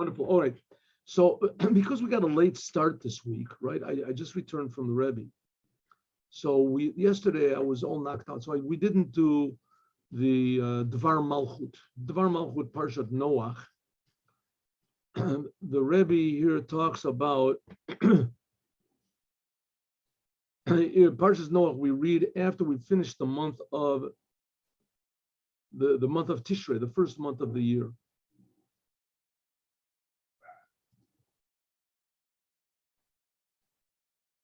Wonderful. All right. So because we got a late start this week, right? I just returned from the Rebbe. So yesterday I was all knocked out. So we didn't do the Dvar Malchut. Dvar Malchut Parshat Noach. The Rebbe here talks about Parshat Noach. We read after we finish the month of the month of Tishrei, the first month of the year.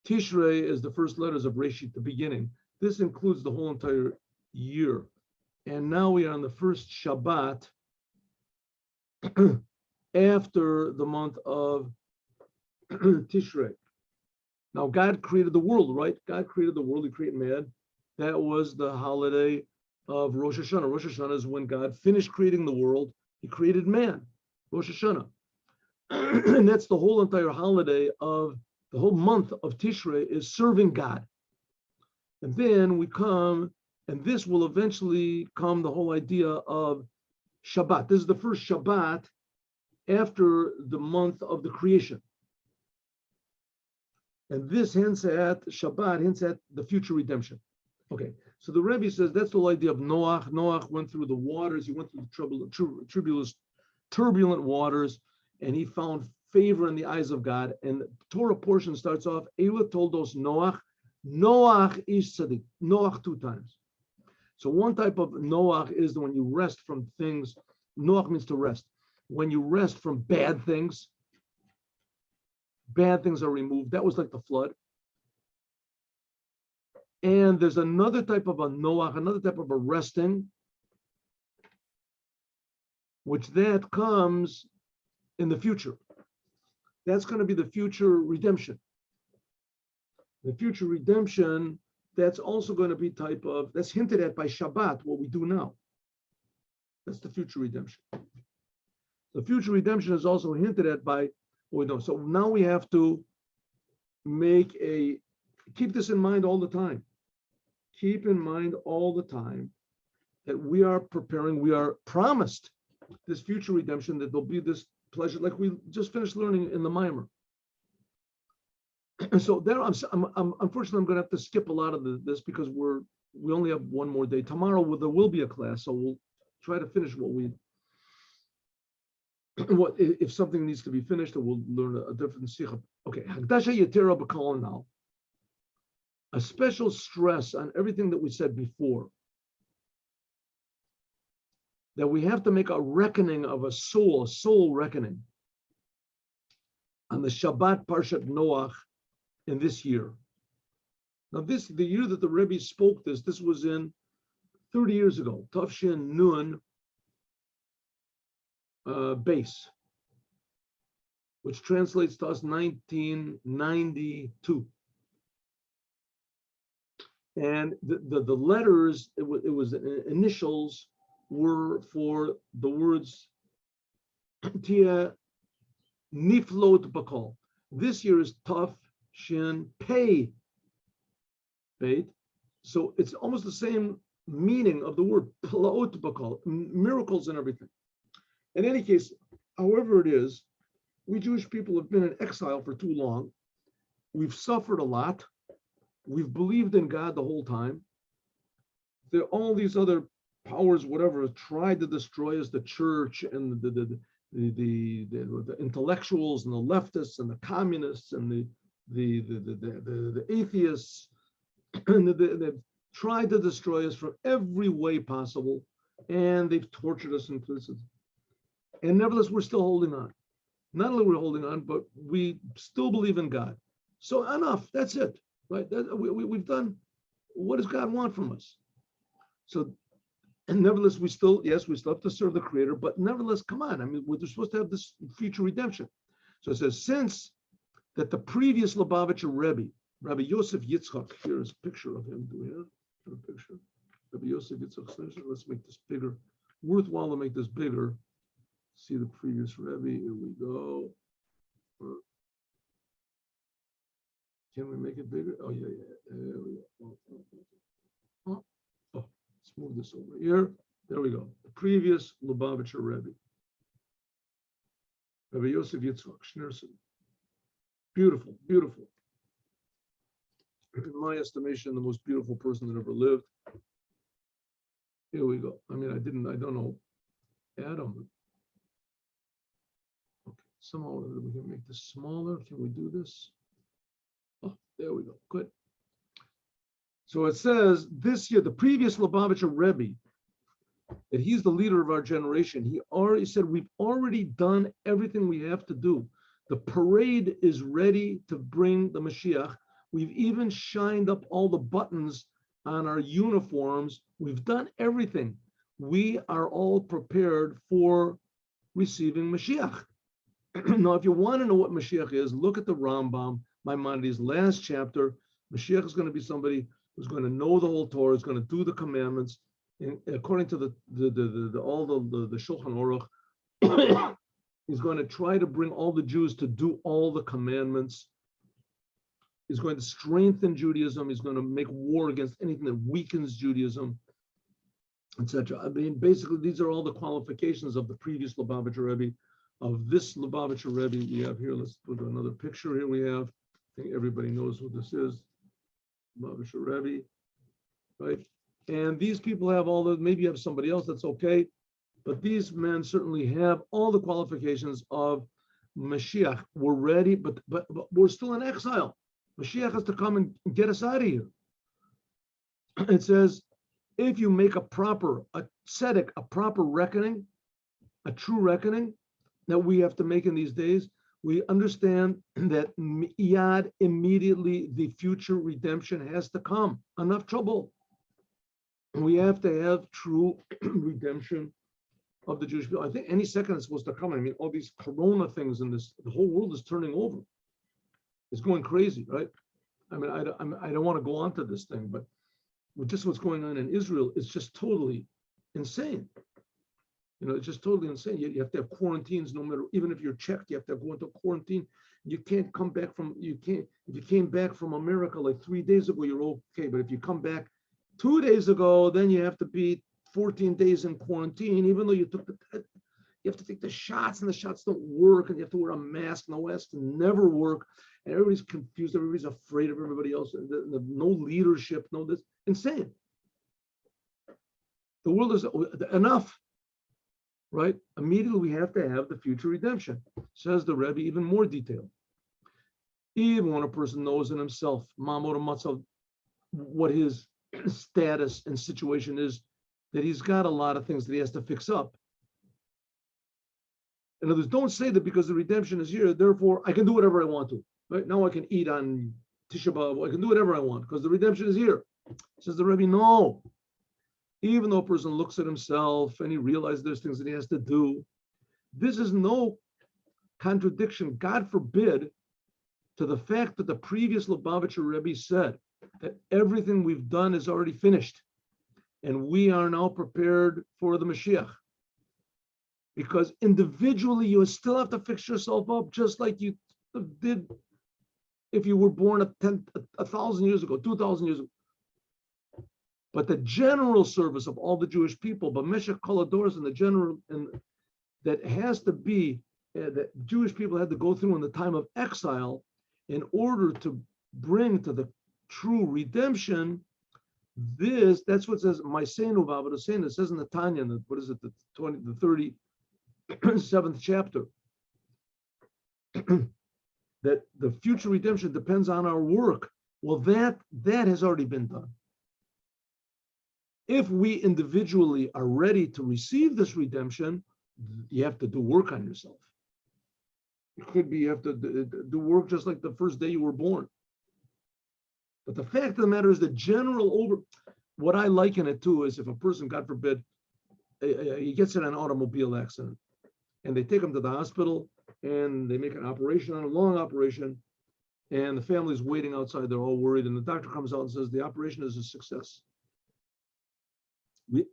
Tishrei is the first letters of Reshit, the beginning. This includes the whole entire year. And now we are on the first Shabbat after the month of Tishrei. Now, God created the world, right? God created the world. He created man. That was the holiday of Rosh Hashanah. Rosh Hashanah is when God finished creating the world. He created man, Rosh Hashanah. And that's the whole entire holiday of the whole month of Tishrei is serving God. And then we come, and this will eventually come the whole idea of Shabbat. This is the first Shabbat after the month of the creation. And this hints at Shabbat, hints at the future redemption. Okay, so the Rebbe says that's the whole idea of Noach. Noach went through the waters, he went through the turbulent waters, and he found favor in the eyes of God. And the Torah portion starts off, Eila told us Noach, Noach is tzaddik, Noach 2 times. So one type of Noach is when you rest from things. Noach means to rest. When you rest from bad things are removed. That was like the flood. And there's another type of a Noach, another type of a resting, which that comes in the future. That's going to be the future redemption. The future redemption, that's also going to be that's hinted at by Shabbat, what we do now. That's the future redemption. The future redemption is also hinted at by what we know. So now we have to keep this in mind all the time. Keep in mind all the time that we are preparing, we are promised this future redemption, that there'll be this pleasure, like we just finished learning in the Mimer. So there, I'm unfortunately I'm going to have to skip a lot of this because we only have one more day. Tomorrow there will be a class, so we'll try to finish what if something needs to be finished, then we'll learn a different sikha. Okay, Hagdasha Yetera B'Kol now. A special stress on everything that we said before. That we have to make a reckoning of a soul reckoning on the Shabbat Parshat Noach in this year. Now the year that the Rebbe spoke this was in 30 years ago, Tafshin Nun base, which translates to us 1992. And the letters, it was initials were for the words Tia Niflot Bakal. This year is Taf Shin Pei Beit. So it's almost the same meaning of the word Plaot Bakal, miracles and everything. In any case, however it is, we Jewish people have been in exile for too long. We've suffered a lot. We've believed in God the whole time. All these other powers, whatever, tried to destroy us, the church and the intellectuals and the leftists and the communists and the atheists, and they've tried to destroy us from every way possible, and they've tortured us in places. And nevertheless, we're still holding on. Not only we're holding on, but we still believe in God. So enough, that's it, right? We've done, what does God want from us? So, and nevertheless, we still have to serve the Creator, but nevertheless, come on, I mean, we're supposed to have this future redemption. So it says, since that the previous Lubavitcher Rebbe, Rabbi Yosef Yitzchak, here is a picture of him. Do we have a picture? Rabbi Yosef Yitzchak, let's make this bigger. Worthwhile to make this bigger. See the previous Rebbe, here we go. Can we make it bigger? Oh, yeah. There we go. Oh, let's move this over here. There we go. The previous Lubavitcher Rebbe. Rabbi Yosef Yitzchak Schneerson. Beautiful, beautiful. In my estimation, the most beautiful person that ever lived. Here we go. I mean, I don't know Adam. Okay, somehow we can make this smaller. Can we do this? Oh, there we go. Good. So it says this year, the previous Lubavitcher Rebbe, that he's the leader of our generation. He already said, we've already done everything we have to do. The parade is ready to bring the Mashiach. We've even shined up all the buttons on our uniforms. We've done everything. We are all prepared for receiving Mashiach. Now, if you want to know what Mashiach is, look at the Rambam, Maimonides' last chapter. Mashiach is going to be somebody who's going to know the whole Torah, is going to do the commandments, and according to the Shulchan Aruch. He's going to try to bring all the Jews to do all the commandments. He's going to strengthen Judaism. He's going to make war against anything that weakens Judaism, etc. I mean, basically, these are all the qualifications of the previous Lubavitcher Rebbe. Of this Lubavitcher Rebbe we have here, let's put another picture here we have. I think everybody knows who this is. Lubavitcher Rebbe, right? And these people have all the, maybe you have somebody else, that's okay. But these men certainly have all the qualifications of Mashiach. We're ready, but we're still in exile. Mashiach has to come and get us out of here. It says, if you make a proper reckoning, a true reckoning that we have to make in these days, we understand that miyad, immediately, the future redemption has to come. Enough trouble. We have to have true redemption of the Jewish people. I think any second it's supposed to come. I mean, all these corona things in this, the whole world is turning over. It's going crazy, right? I mean, I don't want to go on to this thing, but with just what's going on in Israel, it's just totally insane. You know, it's just totally insane. You have to have quarantines, no matter, even if you're checked, you have to go into quarantine. You can't come back from, if you came back from America like 3 days ago, you're okay. But if you come back 2 days ago, then you have to be 14 days in quarantine, even though you have to take the shots and the shots don't work, and you have to wear a mask, and the masks never work, and everybody's confused, everybody's afraid of everybody else, no leadership, no this, insane. The world is enough, right? Immediately we have to have the future redemption, says the Rebbe, even more detail. Even when a person knows in himself, what his status and situation is, that he's got a lot of things that he has to fix up. In other words, don't say that because the redemption is here, therefore I can do whatever I want to. Right now I can eat on Tisha B'Av, I can do whatever I want because the redemption is here. Says the Rebbe, no. Even though a person looks at himself and he realizes there's things that he has to do, this is no contradiction, God forbid, to the fact that the previous Lubavitcher Rebbe said that everything we've done is already finished. And we are now prepared for the Mashiach. Because individually, you still have to fix yourself up, just like you did if you were born 1,000 years ago, 2,000 years ago. But the general service of all the Jewish people, B'meshech Kol Hadoros, and the general, and that has to be, that Jewish people had to go through in the time of exile in order to bring to the true redemption. That's what it says, Maisenu V'Avodoseinu. It says in the Tanya, what is it, the 37th chapter, that the future redemption depends on our work. Well, that has already been done. If we individually are ready to receive this redemption, you have to do work on yourself. It could be you have to do work just like the first day you were born. But the fact of the matter is the general what I liken it to is if a person, God forbid, he gets in an automobile accident and they take him to the hospital and they make an operation on a long operation and the family's waiting outside, they're all worried, and the doctor comes out and says the operation is a success.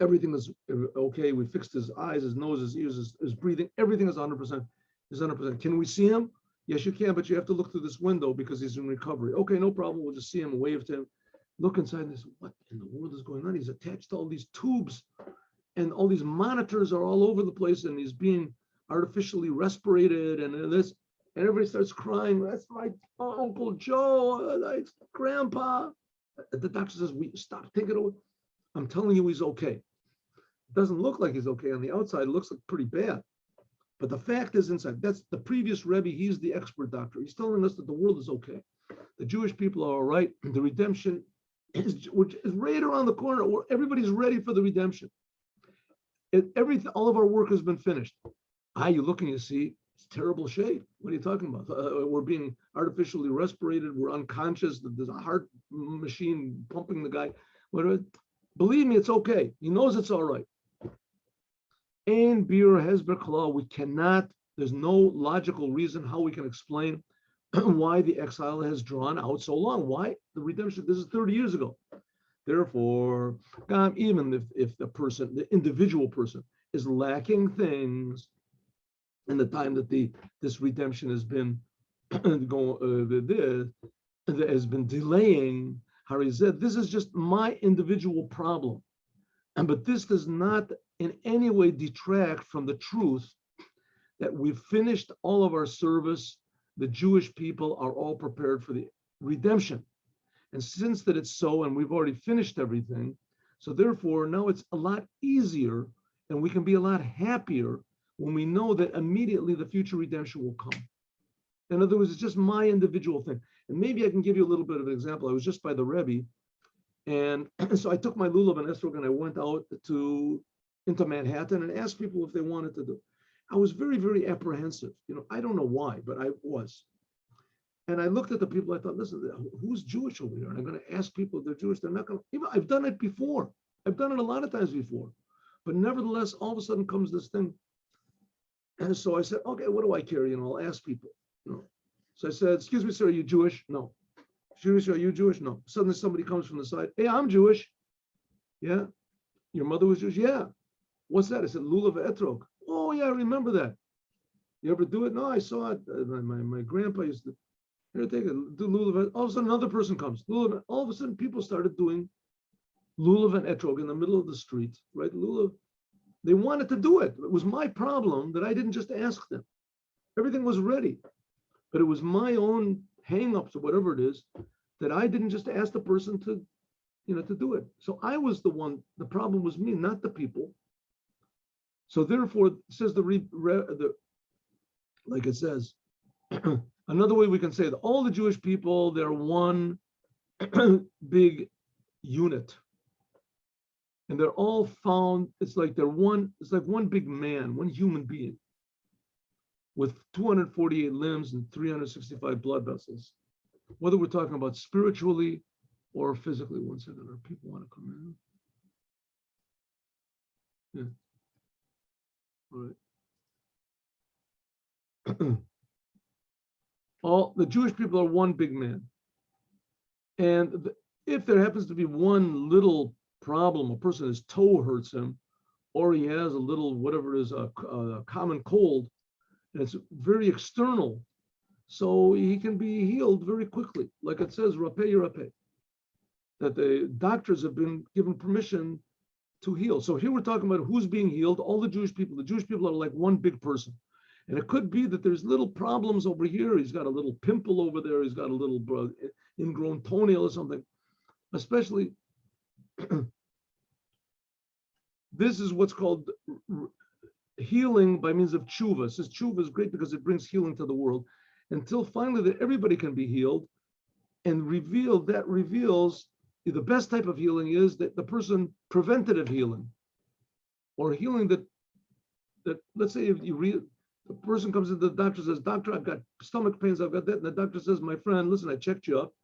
Everything is okay. We fixed his eyes, his nose, his ears, his breathing. Everything is 100%. Is 100%. Can we see him? Yes, you can, but you have to look through this window because he's in recovery. Okay, no problem. We'll just see him and wave to him. Look inside and say, what in the world is going on? He's attached to all these tubes and all these monitors are all over the place and he's being artificially respirated and this, and everybody starts crying. That's my Uncle Joe, that's Grandpa. The doctor says, "We stop, take it away." I'm telling you, he's okay. It doesn't look like he's okay on the outside. It looks like pretty bad. But the fact is inside. That's the previous Rebbe. He's the expert doctor. He's telling us that the world is okay. The Jewish people are all right. The redemption is right around the corner. Everybody's ready for the redemption. All of our work has been finished. You look and you see, it's terrible shape. What are you talking about? We're being artificially respirated. We're unconscious. There's a heart machine pumping the guy. Believe me, it's okay. He knows it's all right. And beer has we cannot, there's no logical reason how we can explain why the exile has drawn out so long. Why the redemption? This is 30 years ago. Therefore, even if the individual person is lacking things in the time that this redemption has been has been delaying, Hari said, this is just my individual problem. But this does not in any way detract from the truth that we've finished all of our service. The Jewish people are all prepared for the redemption. And since that it's so, and we've already finished everything, so therefore now it's a lot easier and we can be a lot happier when we know that immediately the future redemption will come. In other words, it's just my individual thing. And maybe I can give you a little bit of an example. I was just by the Rebbe, and so I took my lulav and esrog and I went out into Manhattan and asked people if they wanted to do. I was very, very apprehensive. I don't know why, but I was. And I looked at the people, I thought, listen, who's Jewish over here? And I'm going to ask people if they're Jewish. They're not going to, I've done it before. I've done it a lot of times before. But nevertheless, all of a sudden comes this thing. And so I said, okay, what do I care? I'll ask people. So I said, excuse me, sir, are you Jewish? No. Excuse me, sir, are you Jewish? No. Suddenly somebody comes from the side. Hey, I'm Jewish. Yeah. Your mother was Jewish? Yeah. What's that? I said, lulav etrog. Oh, yeah, I remember that. You ever do it? No, I saw it. My grandpa used to. Here, take it. Do lulav. All of a sudden, another person comes. Lulav. All of a sudden, people started doing lulav and etrog in the middle of the street, right? Lulav. They wanted to do it. It was my problem that I didn't just ask them. Everything was ready, but it was my own hang-ups or whatever it is that I didn't just ask the person to do it. So I was the one. The problem was me, not the people. So therefore, says like it says. Another way we can say that all the Jewish people, they're one big unit. And they're all found, it's like one big man, one human being with 248 limbs and 365 blood vessels. Whether we're talking about spiritually or physically. One second, or people want to come in. Yeah. All right. All the Jewish people are one big man. And if there happens to be one little problem, a person, his toe hurts him, or he has a little, whatever it is, a common cold, and it's very external, so he can be healed very quickly. Like it says, rapeh rapeh, that the doctors have been given permission to heal. So here we're talking about who's being healed, all the Jewish people. The Jewish people are like one big person. And it could be that there's little problems over here. He's got a little pimple over there. He's got a little ingrown toenail or something. Especially, this is what's called healing by means of tshuva. It says tshuva is great because it brings healing to the world. Until finally that everybody can be healed and revealed, that reveals the best type of healing is that the person, preventative healing, or healing that let's say if you read, the person comes into the doctor, says, doctor, I've got stomach pains, I've got that. And the doctor says, my friend, listen, I checked you up.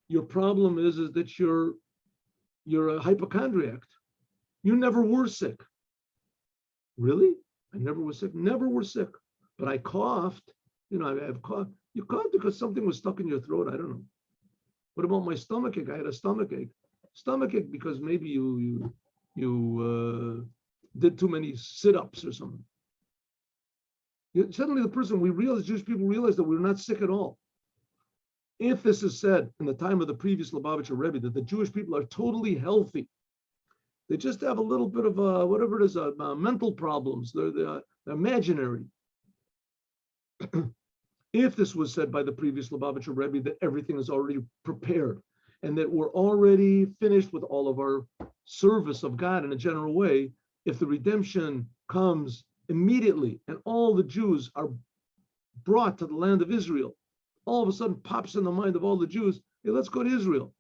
Your problem is that you're a hypochondriac. You never were sick. Really? I never was sick. Never were sick. But I coughed. I have coughed. You coughed because something was stuck in your throat. I don't know. What about my stomach ache? I had a stomach ache. Stomach ache because maybe you did too many sit-ups or something. Suddenly the person, Jewish people realize that we're not sick at all. If this is said in the time of the previous Lubavitcher Rebbe, that the Jewish people are totally healthy, they just have a little bit of whatever it is, mental problems, they're imaginary. If this was said by the previous Lubavitcher Rebbe, that everything is already prepared and that we're already finished with all of our service of God in a general way, if the redemption comes immediately and all the Jews are brought to the land of Israel, all of a sudden pops in the mind of all the Jews, hey, let's go to Israel.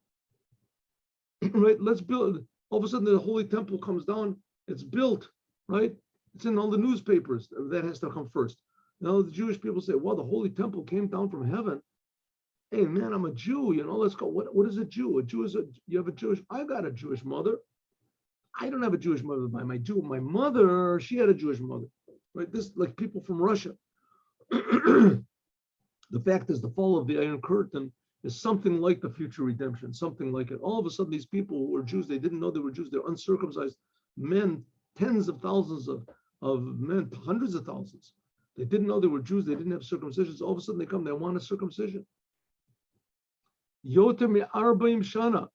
Right? Let's build. All of a sudden the Holy Temple comes down, it's built, right? It's in all the newspapers. That has to come first. Now the Jewish people say, well, the Holy Temple came down from heaven. Hey, man, I'm a Jew, let's go. What is a Jew? A Jew is you have a Jewish, I got a Jewish mother. I don't have a Jewish mother by my Jew. My mother, she had a Jewish mother, right? This, like people from Russia. The fact is the fall of the Iron Curtain is something like the future redemption, something like it. All of a sudden, these people who were Jews, they didn't know they were Jews. They're uncircumcised men, tens of thousands of men, hundreds of thousands. They didn't know they were Jews. They didn't have circumcisions. All of a sudden they come, they want a circumcision. Yoter me'arba'im shana.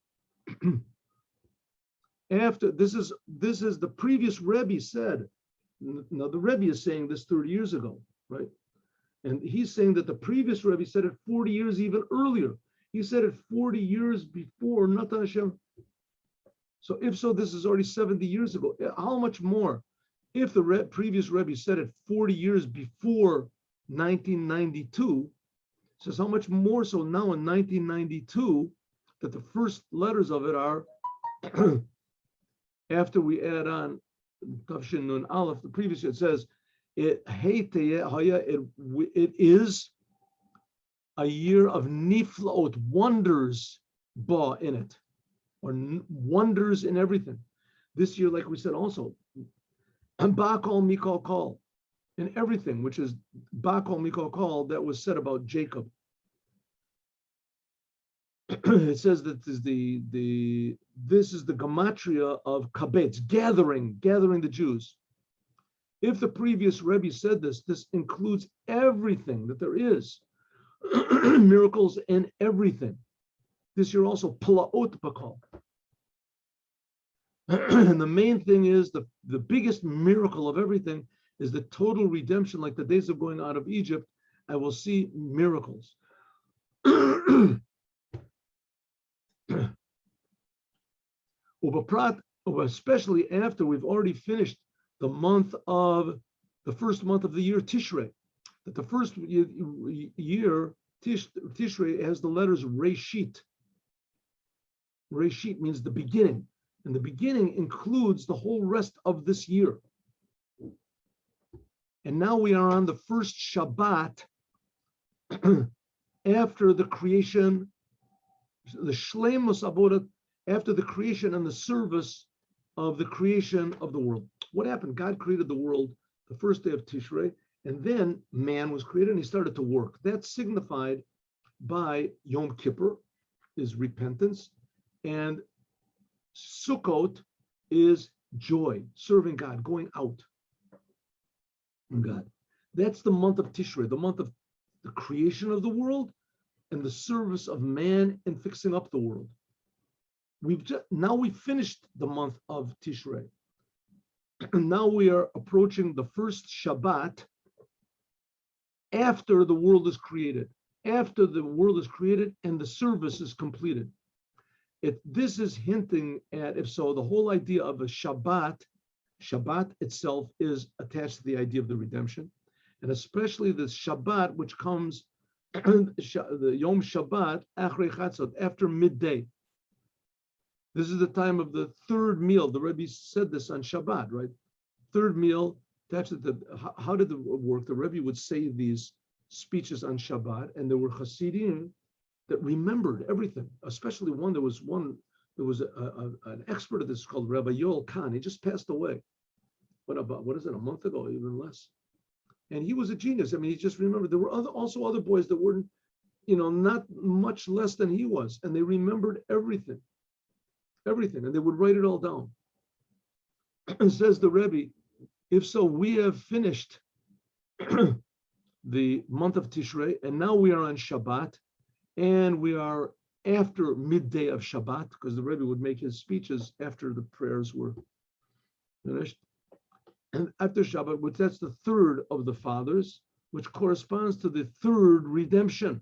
After this is the previous Rebbe said. Now the Rebbe is saying this 30 years ago, right? And he's saying that the previous Rebbe said it 40 years even earlier. He said it 40 years before Natan Hashem. So if so, this is already 70 years ago. How much more? If the previous Rebbe said it 40 years before 1992, says how much more so now in 1992 that the first letters of it are, after we add on Tafshin Nun Aleph, the previous it says, it is a year of niflaot, wonders ba in it, or wonders in everything. This year, like we said also, Bakal Mikal Kal, in everything, which is Bakal Mikal Kal that was said about Jacob. It says that this is the gematria of kabetz, gathering the Jews. If the previous Rebbe said this includes everything that there is, miracles and everything. This year also plaot bakal. And the main thing is the biggest miracle of everything is the total redemption, like the days of going out of Egypt. I will see miracles. Especially after we've already finished the first month of the year, Tishrei. That the first year, Tishrei, has the letters Reshit. Reshit means the beginning. And the beginning includes the whole rest of this year. And now we are on the first Shabbat after the creation, the Shleimus Avodat, after the creation and the service of the creation of the world. What happened? God created the world the first day of Tishrei, and then man was created and he started to work. That's signified by Yom Kippur, is repentance, and Sukkot is joy, serving God, going out from God. That's the month of Tishrei, the month of the creation of the world and the service of man and fixing up the world. Now we finished the month of Tishrei. And now we are approaching the first Shabbat after the world is created. After the world is created and the service is completed. This is hinting at, if so, the whole idea of a Shabbat itself is attached to the idea of the redemption, and especially the Shabbat, which comes, the Yom Shabbat, Achrei Chatzot, after midday. This is the time of the third meal. The Rebbe said this on Shabbat, right? Third meal, attached to how did it work? The Rebbe would say these speeches on Shabbat, and there were Hasidim that remembered everything, especially there was an expert of this called Rabbi Yoel Khan. He just passed away. What is it, a month ago, even less? And he was a genius. I mean, he just remembered. There were also other boys that weren't, not much less than he was, and they remembered everything, and they would write it all down. And says the Rebbe, if so, we have finished the month of Tishrei, and now we are on Shabbat, and we are after midday of Shabbat, because the Rebbe would make his speeches after the prayers were finished. And after Shabbat, which that's the third of the fathers, which corresponds to the third redemption.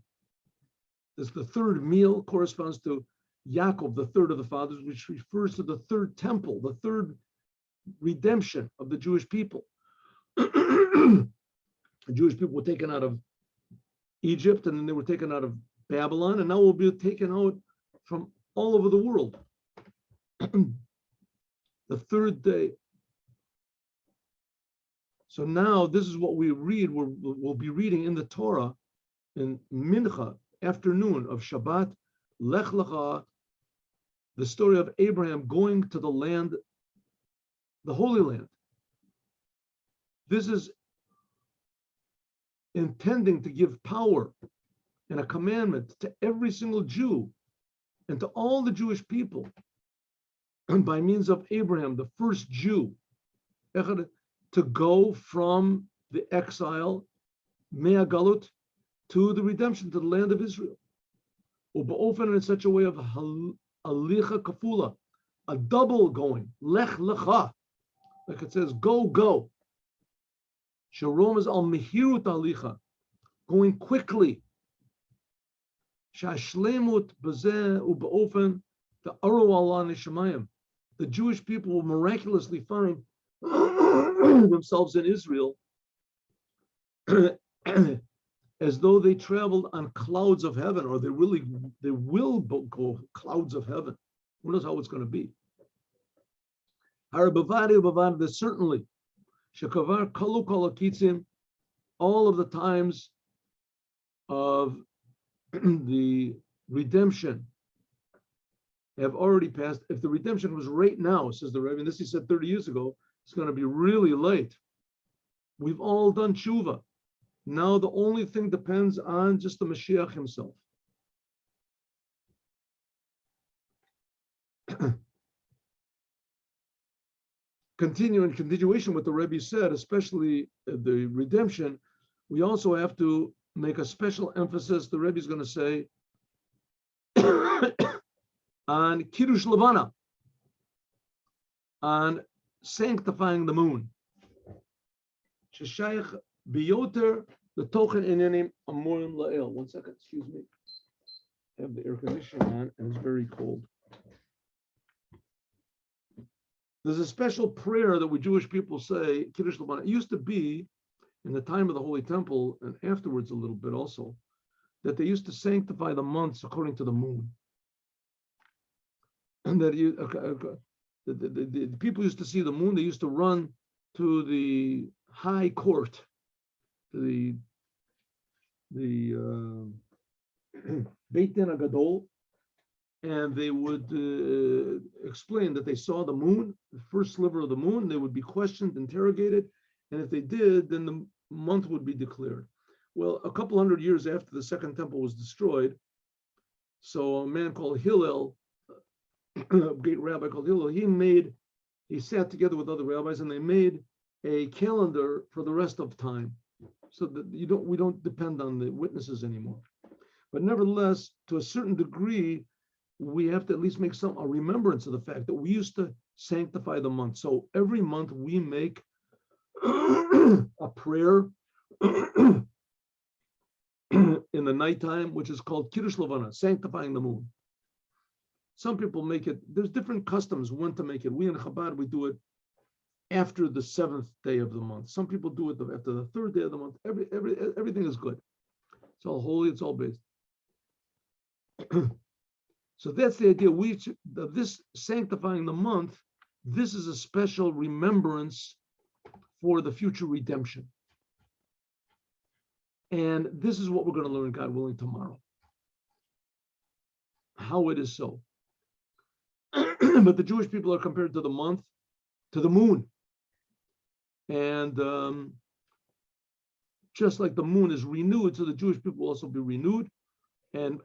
This the third meal corresponds to Yaakov, the third of the fathers, which refers to the third temple, the third redemption of the Jewish people. The Jewish people were taken out of Egypt, and then they were taken out of Babylon, and now will be taken out from all over the world. The third day. So now this is what we read. We'll be reading in the Torah in Mincha, afternoon of Shabbat, Lech Lecha, the story of Abraham going to the land, the Holy Land. This is intending to give power and a commandment to every single Jew and to all the Jewish people, and by means of Abraham, the first Jew, to go from the exile, Mea Galut, to the redemption, to the land of Israel. U'ba'ofen, in such a way of alicha kafula, a double going, lech lecha, like it says, go, go. Sharom is al mehirut alicha, going quickly. Shashlemut bazeh u'ba'ofen, the aru Allah nishamayim. The Jewish people will miraculously find themselves in Israel as though they traveled on clouds of heaven, or they will go clouds of heaven. Who knows how it's going to be? There's certainly Shekavar Kalu Kalakitzim, all of the times of the redemption have already passed. If the redemption was right now, says the Rebbe, and this he said 30 years ago, it's going to be really late. We've all done tshuva. Now the only thing depends on just the Mashiach himself. Continuation with the Rebbe said, especially the redemption, we also have to make a special emphasis, the Rebbe is going to say, on Kiddush Levana, on sanctifying the moon. Sheshayach biyoter the tochen inenim amorim la'el. 1 second, excuse me. I have the air conditioning on and it's very cold. There's a special prayer that we Jewish people say, Kiddush Levana. It used to be in the time of the Holy Temple and afterwards a little bit also, that they used to sanctify the months according to the moon. And that the people used to see the moon, they used to run to the high court, to the Beit Din HaGadol, and they would explain that they saw the moon, the first sliver of the moon. They would be questioned, interrogated, and if they did, then the month would be declared. Well, a couple hundred years after the Second Temple was destroyed, so a man called Hillel, a great rabbi called Hillel, he sat together with other rabbis and they made a calendar for the rest of time, so that we don't depend on the witnesses anymore. But nevertheless, to a certain degree, we have to at least make a remembrance of the fact that we used to sanctify the month. So every month we make a prayer in the nighttime, which is called Kiddush Levana, sanctifying the moon. Some people make it, there's different customs when to make it. We in Chabad, we do it after the 7th day of the month. Some people do it after the 3rd day of the month. Everything is good. It's all holy, it's all based. So that's the idea. This sanctifying the month, this is a special remembrance for the future redemption. And this is what we're going to learn, God willing, tomorrow. How it is so. But the Jewish people are compared to the month, to the moon. And just like the moon is renewed, so the Jewish people will also be renewed. And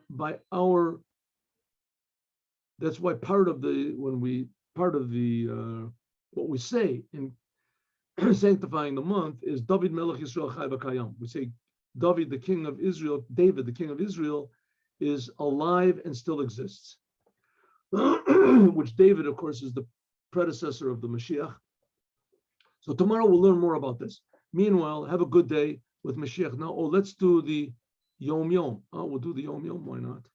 that's why what we say in sanctifying the month is David Melech Yisrael Chai V'Kayam. We say David, the king of Israel, David, the king of Israel, is alive and still exists. Which David, of course, is the predecessor of the Mashiach. So tomorrow we'll learn more about this. Meanwhile, have a good day. with Mashiach. Now, let's do the Yom Yom. We'll do the Yom Yom. Why not?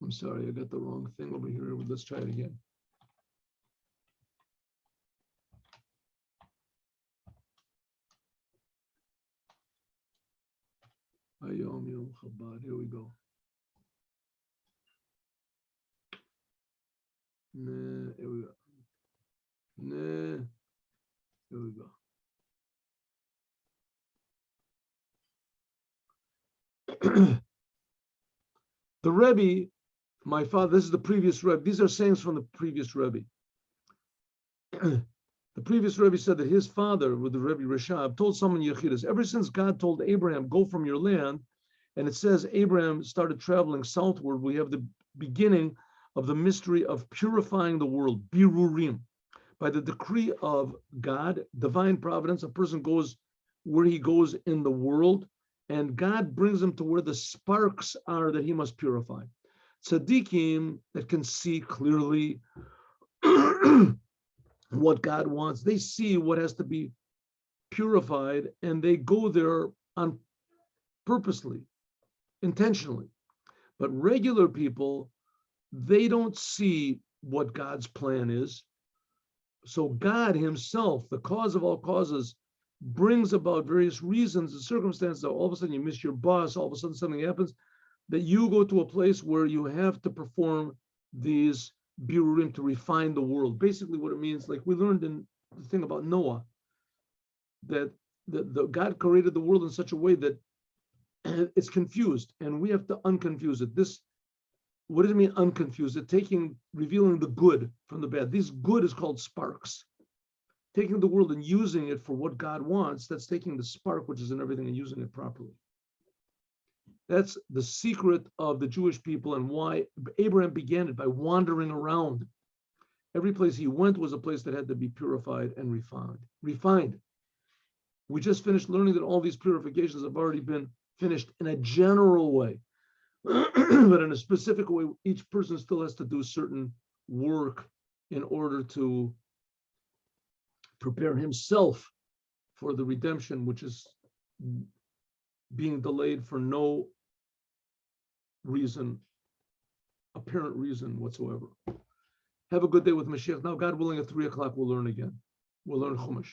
I'm sorry, I got the wrong thing over here. Let's try it again. Yom Yom Chabad. Here we go. Nah, here we go. Nah, here we go. The Rebbe, my father, this is the previous Rebbe. These are sayings from the previous Rebbe. The previous Rebbe said that his father, with the Rebbe Rashab, told someone Yechidus, ever since God told Abraham, go from your land, and it says Abraham started traveling southward, we have the beginning of the mystery of purifying the world, birurim. By the decree of God, divine providence, a person goes where he goes in the world, and God brings him to where the sparks are that he must purify. Tzaddikim that can see clearly what God wants, they see what has to be purified, and they go there on purposely, intentionally. But regular people, they don't see what God's plan is. So God himself, the cause of all causes, brings about various reasons and circumstances. So all of a sudden you miss your bus, all of a sudden something happens, that you go to a place where you have to perform these birurim to refine the world. Basically what it means, like we learned in the thing about Noah, that the God created the world in such a way that it's confused, and we have to unconfuse it. This, what does it mean unconfused? It revealing the good from the bad. This good is called sparks. Taking the world and using it for what God wants, that's taking the spark which is in everything and using it properly. That's the secret of the Jewish people and why Abraham began it, by wandering around. Every place he went was a place that had to be purified and refined. We just finished learning that all these purifications have already been finished in a general way. But in a specific way, each person still has to do certain work in order to prepare himself for the redemption, which is being delayed for no reason, apparent reason whatsoever. Have a good day with Mashiach. Now, God willing, at 3 o'clock, we'll learn again. We'll learn Chumash.